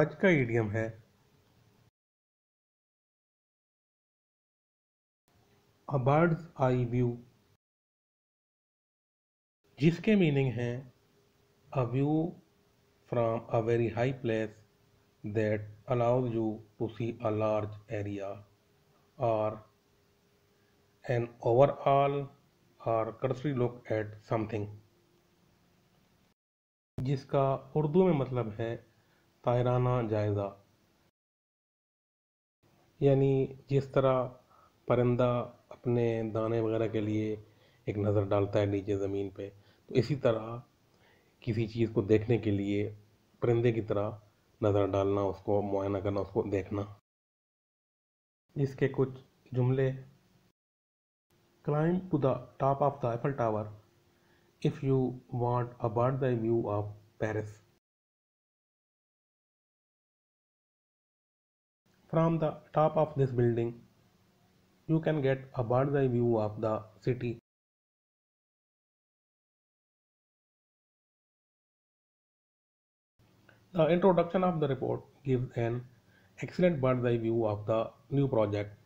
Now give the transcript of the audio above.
आज का इडियम है अ बर्ड्स आई व्यू, जिसके मीनिंग है a view from a very high place that allows you to see a large area or an overall or cursory look at something, जिसका उर्दू में मतलब है तायराना जायज़ा। यानी जिस तरह परिंदा अपने दाने वगैरह के लिए एक नज़र डालता है नीचे ज़मीन पे, तो इसी तरह किसी चीज़ को देखने के लिए परिंदे की तरह नज़र डालना, उसको मुआयना करना, उसको देखना। इसके कुछ जुमले: Climb to the top of the Eiffel Tower if you want a bird's eye view of Paris. From the top of this building, you can get a bird's eye view of the city. The introduction of the report gives an excellent bird's eye view of the new project.